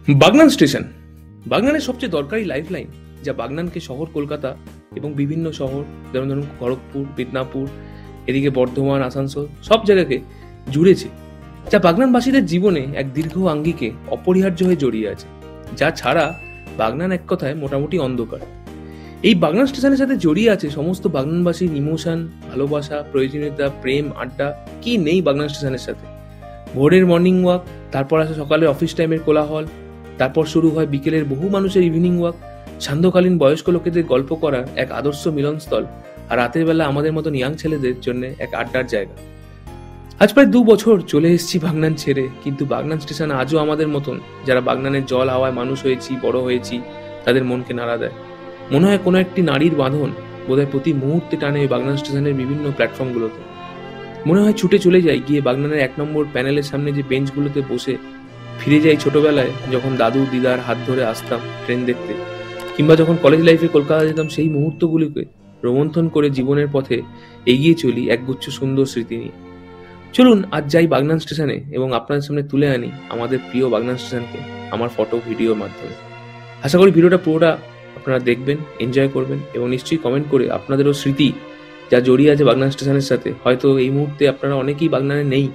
Bagnan station বাগনানের সবচেয়ে দরকারি lifeline, যা বাগনানকে শহর কলকাতা এবং বিভিন্ন শহর যেমন ধরুন খড়গপুর, মিদনাপুর, এদিকে বর্ধমান, আসানসোল সব জায়গাকে জুড়েছে, যা বাগনানবাসীদের জীবনে এক দীর্ঘ আঙ্গিকে অপরিহার্য হয়ে জড়িয়ে আছে, যা ছাড়া বাগনান এক কথায় মোটামুটি অন্ধকার। এই বাগনান স্টেশনের সাথে জড়িয়ে আছে সমস্ত বাগনানবাসীর ইমোশন, ভালোবাসা, প্রয়োজনীয়তা, প্রেম, আড্ডা। কি নেই বাগনান স্টেশনের সাথে? ভোরের মর্নিং ওয়াক, তারপর আসে সকালের অফিস টাইমের কোলাহল, তারপর শুরু হয় বিকেলের বহু মানুষের ইভিনিং ওয়াক, সান্ধ্যকালীন বয়স্ক লোকেদের গল্প করার এক আদর্শ মিলনস্থল, আর রাতের বেলা আমাদের মতন ইয়াং ছেলেদের জন্য এক আড্ডার জায়গা। আজ প্রায় 2 বছর চলে এসেছি বাগনান ছেড়ে, কিন্তু বাগনান স্টেশন আজও আমাদের মতন, যারা বাগনানের জল হাওয়ায় মানুষ হয়েছি, বড় হয়েছি, তাদের মনকে নাড়া দেয়। মনে হয় কোনো একটি নারীর বাঁধন বোধহয় প্রতি মুহূর্তে টানে ওই বাগনান স্টেশনের বিভিন্ন প্ল্যাটফর্মগুলোতে। মনে হয় ছুটে চলে যাই, গিয়ে বাগনানের 1 নম্বর প্যানেলের সামনে যে বেঞ্চগুলোতে বসে ফিরে যাই ছোটবেলায়, যখন দাদু দিদার হাত ধরে আসতাম ট্রেন দেখতে, কিংবা যখন কলেজ লাইফে কলকাতা যেতাম, সেই মুহূর্তগুলিকে রোমন্থন করে জীবনের পথে এগিয়ে চলি একগুচ্ছ সুন্দর স্মৃতি নিয়ে। চলুন আজ যাই বাগনান স্টেশনে এবং আপনাদের সামনে তুলে আনি আমাদের প্রিয় বাগনান স্টেশনকে আমার ফটো ভিডিওর মাধ্যমে। আশা করি ভিডিওটা পুরোটা আপনারা দেখবেন, এনজয় করবেন এবং নিশ্চয়ই কমেন্ট করে আপনাদেরও স্মৃতি যা জড়িয়ে আছে বাগনান স্টেশনের সাথে। হয়তো এই মুহূর্তে আপনারা অনেকেই বাগনানে নেই,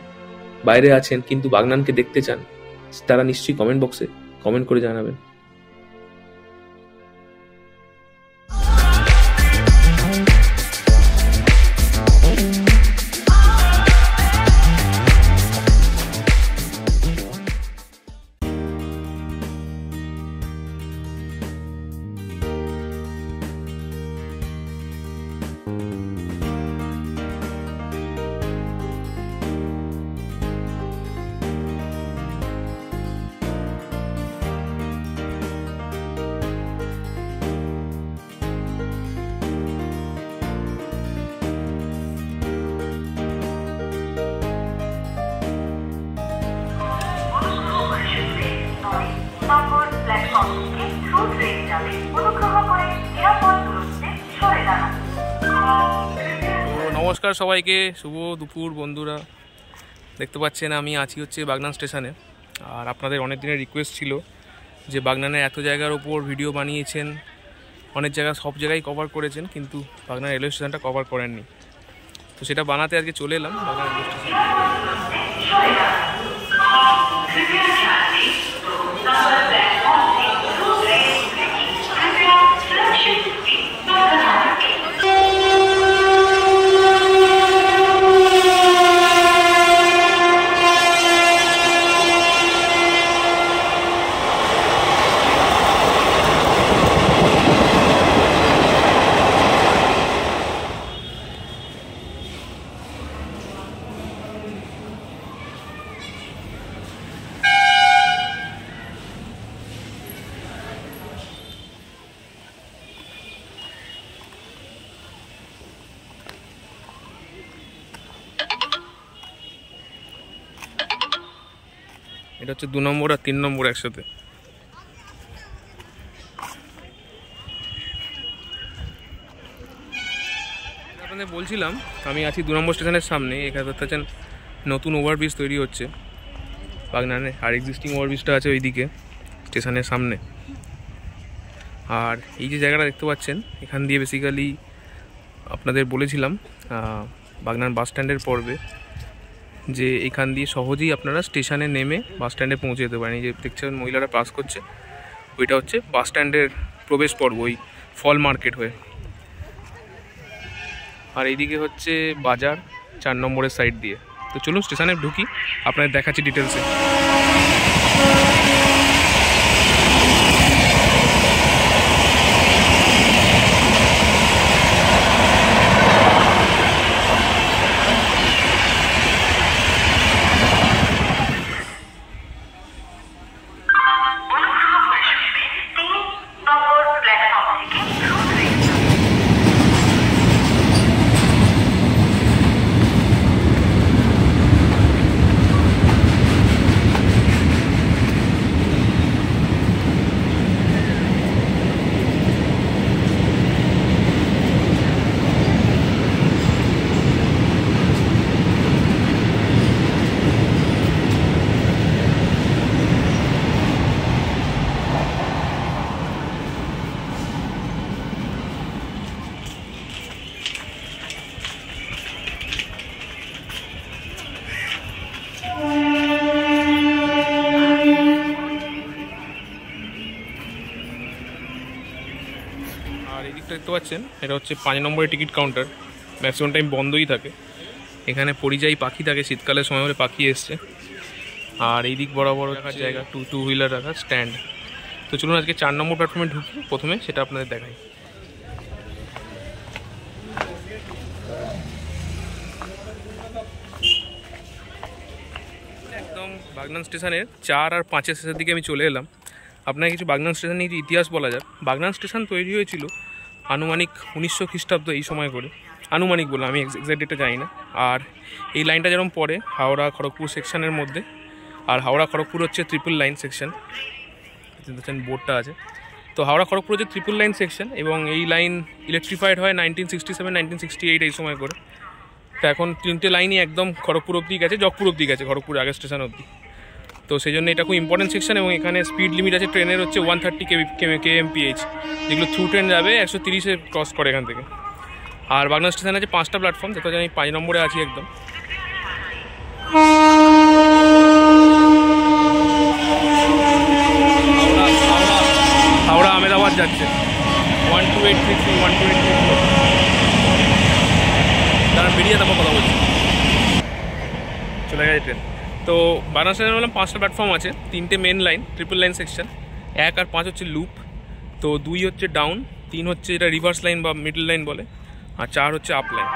বাইরে আছেন, কিন্তু বাগনানকে দেখতে চান, তারা নিশ্চয়ই কমেন্ট বক্সে কমেন্ট করে জানাবেন। নমস্কার সবাইকে, শুভ দুপুর বন্ধুরা। দেখতে পাচ্ছেন আমি আছি হচ্ছে বাগনান স্টেশনে। আর আপনাদের অনেক দিনের রিকোয়েস্ট ছিল যে বাগনানের এত জায়গার ওপর ভিডিও বানিয়েছেন, অনেক জায়গা সব জায়গায় কভার করেছেন, কিন্তু বাগনান রেলওয়ে স্টেশনটা কভার করেননি। তো সেটা বানাতে আজকে চলে এলাম বাগনান রেলওয়ে স্টেশনে। এটা হচ্ছে 2 নম্বর আর 3 নম্বর একসাথে। আপনাদের বলছিলাম আমি আছি 2 নম্বর স্টেশনের সামনে। এখানে দেখতেছেন নতুন ওভারব্রিজ তৈরি হচ্ছে বাগনানে, আর এক্সিস্টিং ওভারব্রিজটা আছে ওইদিকে স্টেশনের সামনে। আর এই যে জায়গাটা দেখতে পাচ্ছেন, এখান দিয়ে বেসিক্যালি আপনাদের বলেছিলাম বাগনান বাস স্ট্যান্ডের পর্বে যে এখান দিয়ে সহজেই আপনারা স্টেশনে নেমে বাস স্ট্যান্ডে পৌঁছে যেতে পারেন। এই যে দেখছেন মহিলারা পাস করছে, ওইটা হচ্ছে বাস স্ট্যান্ডের প্রবেশ পর্ব, ওই ফল মার্কেট হয়ে। আর এইদিকে হচ্ছে বাজার 4 নম্বরের সাইড দিয়ে। তো চলুন স্টেশনে ঢুকি, আপনাদের দেখাচ্ছি ডিটেলসে। একটা দেখতে পাচ্ছেন, এটা হচ্ছে 5 নম্বরের টিকিট কাউন্টার। ম্যাক্সিমাম টাইম বন্ধই থাকে। এখানে পরিযায়ী পাখি থাকে, শীতকালের সময় হলে পাখি এসছে। আর এই দিক বরাবর রাখার জায়গা, টু হুইলার রাখার স্ট্যান্ড। তো চলুন আজকে 4 নম্বর প্ল্যাটফর্মে ঢুকি, প্রথমে সেটা আপনাদের দেখাই। একদম বাগনান স্টেশনের 4 আর 5 শেষের দিকে আমি চলে এলাম। আপনাকে কিছু বাগনান স্টেশনের ইতিহাস বলা যাক। বাগনান স্টেশন তৈরি হয়েছিল আনুমানিক 1900 খ্রিস্টাব্দ এই সময় করে, আনুমানিক বলে, আমি এক্সাক্ট ডেটটা জানি না। আর এই লাইনটা যেরকম পড়ে হাওড়া খড়গপুর সেকশনের মধ্যে, আর হাওড়া খড়গপুর হচ্ছে ট্রিপল লাইন সেকশন, দেখছেন বোর্ডটা আছে। তো হাওড়া খড়গপুর হচ্ছে ট্রিপল লাইন সেকশন, এবং এই লাইন ইলেকট্রিফাইড হয় 1967 1968 এই সময় করে। তো এখন 3টে লাইনই একদম খড়গপুর অবধি গেছে, জগপুর অবধি গেছে, খড়গপুর আগের স্টেশন অবধি। তো সেই জন্য এটা খুব ইম্পর্টেন্ট সেকশন, এবং এখানে স্পিড লিমিট আছে ট্রেনের হচ্ছে 130 kmph, যেগুলো থ্রু ট্রেন যাবে 130-এ ক্রস করে এখান থেকে। আর বাগনান স্টেশন আছে 5টা প্ল্যাটফর্ম, যেটা আমি 5 নম্বরে আছি একদম। হাওড়া আহমেদাবাদ যাচ্ছে 12833 12834। তারা বেরিয়ে তারপর কথা বলছে, চলে গেছে ট্রেন। তো বাগনান স্টেশনে বললাম 5টা প্ল্যাটফর্ম আছে, 3টে main line triple line section, 1 আর 5 হচ্ছে লুপ, তো 2 হচ্ছে ডাউন, 3 হচ্ছে যেটা রিভার্স লাইন বা মিডল লাইন বলে, আর 4 হচ্ছে আপ লাইন।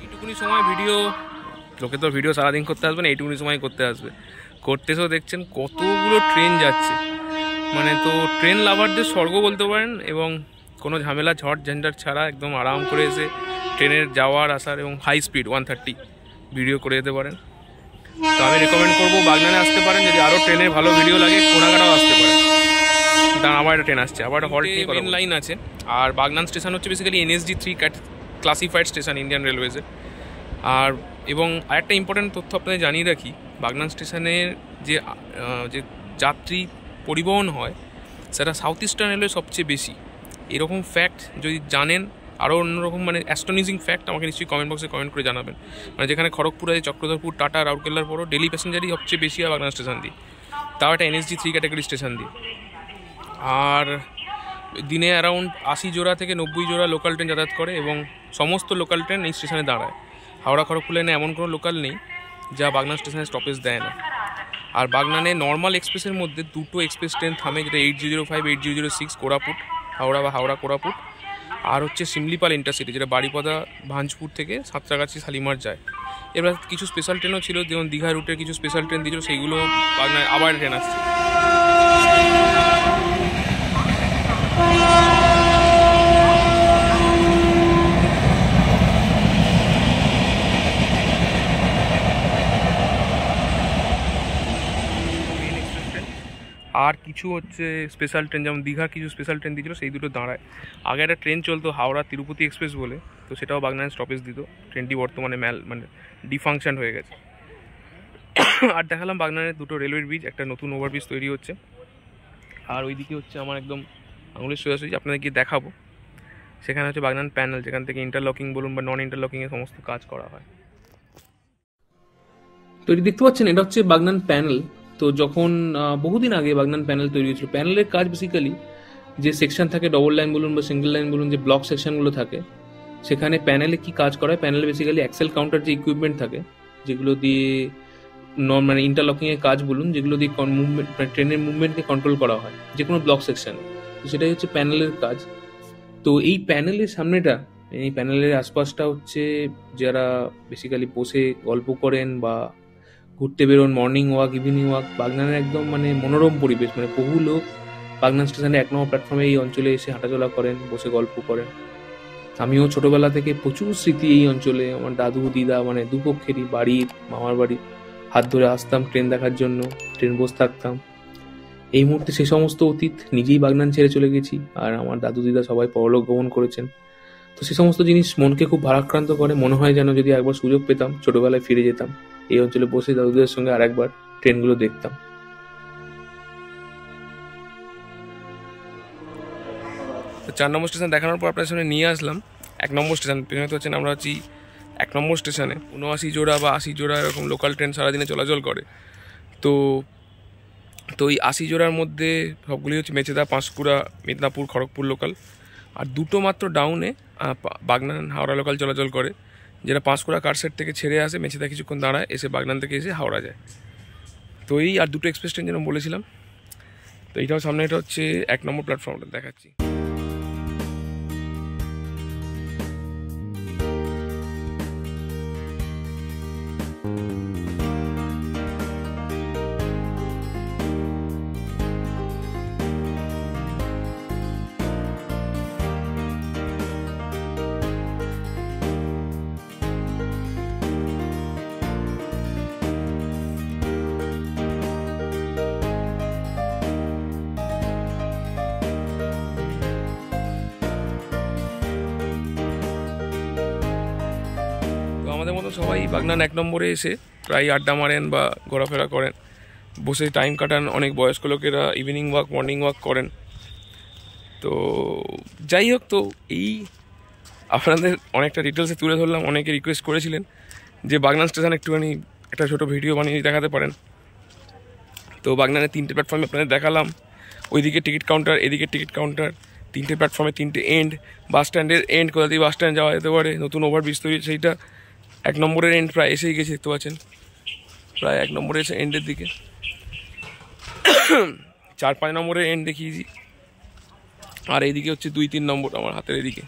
এইটুকুনি সময় ভিডিও, লোকে তো ভিডিও সারাদিন করতে আসবে না, এইটুকুনি সময় করতে আসবে। করতেছেও দেখছেন কতগুলো ট্রেন যাচ্ছে, মানে তো ট্রেন লাভারদের স্বর্গ বলতে পারেন, এবং কোনো ঝামেলা ঝড় ঝঞ্ঝাট ছাড়া একদম আরাম করে এসে ট্রেনের যাওয়ার আসার এবং হাই স্পিড 130 ভিডিও করে যেতে পারেন। তো আমি রেকমেন্ড করবো বাগনানে আসতে পারেন। যদি আরও ট্রেনের ভালো ভিডিও লাগে কোনাঘাটাও আসতে পারেন, কারণ আবার একটা ট্রেন আসছে, আবার একটা হল্ট মেন লাইন আছে। আর বাগনান স্টেশন হচ্ছে basically NSD 3 classified station Indian রেলওয়েজের। আর এবং আরেকটা ইম্পর্টেন্ট তথ্য আপনাদের জানিয়ে রাখি, বাগনান স্টেশনের যে যাত্রী পরিবহন হয় সেটা সাউথ ইস্টার্ন রেলওয়ে সবচেয়ে বেশি। এরকম ফ্যাক্ট যদি জানেন, আরও অন্যরকম মানে অ্যাস্টনিজিং ফ্যাক্ট, আমাকে নিশ্চয়ই কমেন্ট বক্সে কমেন্ট করে জানাবেন। মানে যেখানে খড়গপুর আছে, চক্রধরপুর, টাটা, রাউরকেল্লার পরও ডেলি প্যাসেঞ্জারই সবচেয়ে বেশি হয় বাগনান স্টেশন দিয়ে, তাও একটা NSD 3 ক্যাটাগরি স্টেশন দিয়ে। আর দিনে অ্যারাউন্ড 80 জোড়া থেকে 90 জোড়া লোকাল ট্রেন যাতায়াত করে, এবং সমস্ত লোকাল ট্রেন এই স্টেশনে দাঁড়ায়। হাওড়া খড়গপুর লাইনে এমন কোনো লোকাল নেই যা বাগনান স্টেশনে স্টপেজ দেয় না। আর বাগনানে নর্মাল এক্সপ্রেসের মধ্যে 2টো এক্সপ্রেস ট্রেন থামে, যেটা 8005 8006 কোরাপুট হাওড়া বা হাওড়া কোরাপুট, আর হচ্ছে সিমলিপাল ইন্টারসিটি, যেটা বাড়িপদা ভাঞ্জপুর থেকে সাঁতরাগাছি শালিমার যায়। এবার কিছু স্পেশাল ট্রেনও ছিল, যেমন দীঘা রুটের কিছু স্পেশাল ট্রেন দিয়েছিল, সেইগুলো বাগনায় আবার ট্রেন আসছে। আর কিছু হচ্ছে স্পেশাল ট্রেন, যেমন দীঘার কিছু স্পেশাল ট্রেন দিয়েছিল, সেই দুটো দাঁড়ায়। আগে একটা ট্রেন চলতো হাওড়া তিরুপতি এক্সপ্রেস বলে, তো সেটাও বাগনানে স্টপেজ দিত। ট্রেনটি বর্তমানে মানে ডিফাংশন হয়ে গেছে। আর দেখালাম বাগনানের 2টো রেলওয়ে ব্রিজ, একটা নতুন ওভারব্রিজ তৈরি হচ্ছে। আর ওইদিকে হচ্ছে আমার একদম আঙুলের সোজাসুজি আপনাদের গিয়ে দেখাবো, সেখানে হচ্ছে বাগনান প্যানেল, যেখান থেকে ইন্টারলকিং বলুন বা নন ইন্টারলকিংয়ের সমস্ত কাজ করা হয়। তো এটি দেখতে পাচ্ছেন, এটা হচ্ছে বাগনান প্যানেল। তো যখন বহুদিন আগে বাগনান প্যানেল তৈরি হয়েছিল, প্যানেলের কাজ বেসিক্যালি যে সেকশন থাকে, ডবল লাইন বলুন বা সিঙ্গেল লাইন বলুন, যে ব্লক সেকশনগুলো থাকে, সেখানে প্যানেলে কি কাজ করা হয়, প্যানেলে বেসিক্যালি অ্যাক্সেল কাউন্টার যে ইকুইপমেন্ট থাকে, যেগুলো দিয়ে মানে ইন্টারলকিংয়ের কাজ বলুন, যেগুলো দিয়ে মুভমেন্ট ট্রেনের মুভমেন্টকে কন্ট্রোল করা হয় যে কোনো ব্লক সেকশনে, তো সেটাই হচ্ছে প্যানেলের কাজ। তো এই প্যানেলের সামনেটা, এই প্যানেলের আশপাশটা হচ্ছে যারা বেসিক্যালি বসে গল্প করেন বা ঘুরতে বেরোন, মর্নিং ওয়াক, ইভিনিং ওয়াক, বাগনানের একদম মানে মনোরম পরিবেশ। মানে বহু লোক বাগনান স্টেশনে 1 নম্বর প্ল্যাটফর্মে এই অঞ্চলে এসে হাঁটাচলা করেন, বসে গল্প করেন। আমিও ছোটবেলা থেকে প্রচুর স্মৃতি এই অঞ্চলে, আমার দাদু দিদা মানে দুপক্ষেরই, বাড়ির মামার বাড়ির হাত ধরে আসতাম ট্রেন দেখার জন্য, ট্রেন বসে থাকতাম। এই মুহূর্তে সে সমস্ত অতীত, নিজেই বাগনান ছেড়ে চলে গেছি, আর আমার দাদু দিদা সবাই পরলোক গমন করেছেন। তো সে সমস্ত জিনিস মনকে খুব ভারাক্রান্ত করে। মনে হয় যেন যদি একবার সুযোগ পেতাম ছোটবেলায় ফিরে যেতাম, এই অঞ্চলে বসে দাদুদের সঙ্গে আর একবার ট্রেনগুলো দেখতাম। তো 4 নম্বর স্টেশন দেখানোর পর আপনার সামনে নিয়ে আসলাম 1 নম্বর স্টেশন। পেছনে তো হচ্ছেন আমরা হচ্ছি 1 নম্বর স্টেশনে 79 জোড়া বা 80 জোড়া এরকম লোকাল ট্রেন সারাদিনে চলাচল করে। তো এই 80 জোড়ার মধ্যে সবগুলি হচ্ছে মেচেদা, পাঁশকুড়া, মিদনাপুর, খড়গপুর লোকাল, আর 2টো মাত্র ডাউনে বাগনান হাওড়া লোকাল চলাচল করে, যেটা পাঁশকুড়া কারশেড থেকে ছেড়ে আসে, মেচেদা কিছুক্ষণ দাঁড়ায়, এসে বাগনান থেকে এসে হাওড়া যায়। তো এই আর 2টো এক্সপ্রেস ট্রেন যেন বলেছিলাম। তো এইটাও সামনে, এটা হচ্ছে 1 নম্বর প্ল্যাটফর্মটা দেখাচ্ছি। আমাদের মতো সবাই বাগনান 1 নম্বরে এসে প্রায় আড্ডা মারেন বা ঘোরাফেরা করেন, বসে টাইম কাটান। অনেক বয়স্ক লোকেরা ইভিনিং ওয়াক, মর্নিং ওয়াক করেন। তো যাই হোক, তো এই আপনাদের অনেকটা ডিটেলসে তুলে ধরলাম। অনেকে রিকোয়েস্ট করেছিলেন যে বাগনান স্টেশন একটুখানি একটা ছোটো ভিডিও বানিয়ে দেখাতে পারেন। তো বাগনানের 3টে প্ল্যাটফর্মে আপনাদের দেখালাম। ওইদিকে টিকিট কাউন্টার, এদিকে টিকিট কাউন্টার, 3টে প্ল্যাটফর্মে 3টে এন্ড। বাস স্ট্যান্ডের এন্ড কোথা দিয়ে বাস স্ট্যান্ড যাওয়া যেতে পারে, নতুন ওভারব্রিজ তৈরি, সেইটা 1 নম্বরের এন্ড প্রায় এসেই গেছে, দেখতে পাচ্ছেন প্রায় 1 নম্বরে এসে এন্ডের দিকে। 4-5 নম্বরের এন্ড দেখিয়েছি, আর এইদিকে হচ্ছে 2-3 নম্বর আমার হাতের এদিকে।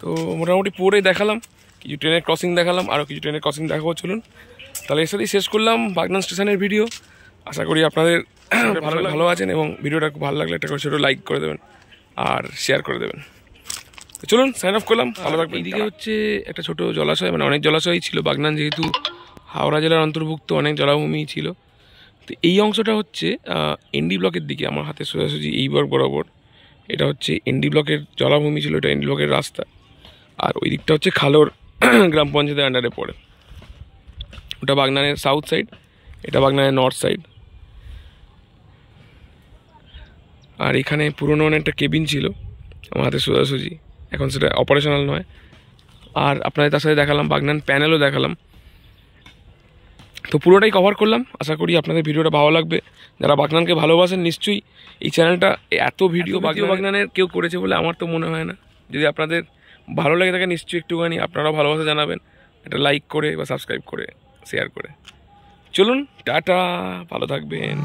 তো মোটামুটি পুরোই দেখালাম, কিছু ট্রেনের ক্রসিং দেখালাম, আরও কিছু ট্রেনের ক্রসিং দেখাবো। চলুন তাহলে এর সাথেই শেষ করলাম বাগনান স্টেশনের ভিডিও। আশা করি আপনাদের ভালো আছেন, এবং ভিডিওটা খুব ভালো লাগলে একটা করে ছোটো লাইক করে দেবেন আর শেয়ার করে দেবেন। তো চলুন সাইন অফ করলাম, ভালো থাকবেন। এইদিকে হচ্ছে একটা ছোটো জলাশয়, মানে অনেক জলাশয়ই ছিল বাগনান, যেহেতু হাওড়া জেলার অন্তর্ভুক্ত অনেক জলাভূমি ছিল। তো এই অংশটা হচ্ছে এনডি ব্লকের দিকে, আমার হাতে সোজাসুজি এই বরাবর এটা হচ্ছে এনডি ব্লকের জলাভূমি ছিল, এটা এনডি ব্লকের রাস্তা। আর ওই দিকটা হচ্ছে খালোর গ্রাম পঞ্চায়েতের আন্ডারে পড়ে। ওটা বাগনানের সাউথ সাইড, এটা বাগনানের নর্থ সাইড। আর এখানে পুরনো একটা কেবিন ছিল আমার হাতে সোজাসুজি, এখন সেটা অপারেশনাল নয়। আর আপনাদের তার সাথে দেখালাম বাগনান প্যানেলও দেখালাম। তো পুরোটাই কভার করলাম। আশা করি আপনাদের ভিডিওটা ভালো লাগবে। যারা বাগনানকে ভালোবাসেন নিশ্চয়ই এই চ্যানেলটা, এত ভিডিও বাগনানের কেউ করেছে বলে আমার তো মনে হয় না। যদি আপনাদের ভালো লাগে থাকে নিশ্চয়ই একটুখানি আপনারাও ভালোবাসা জানাবেন, একটা লাইক করে বা সাবস্ক্রাইব করে শেয়ার করে। চলুন টাটা, ভালো থাকবেন।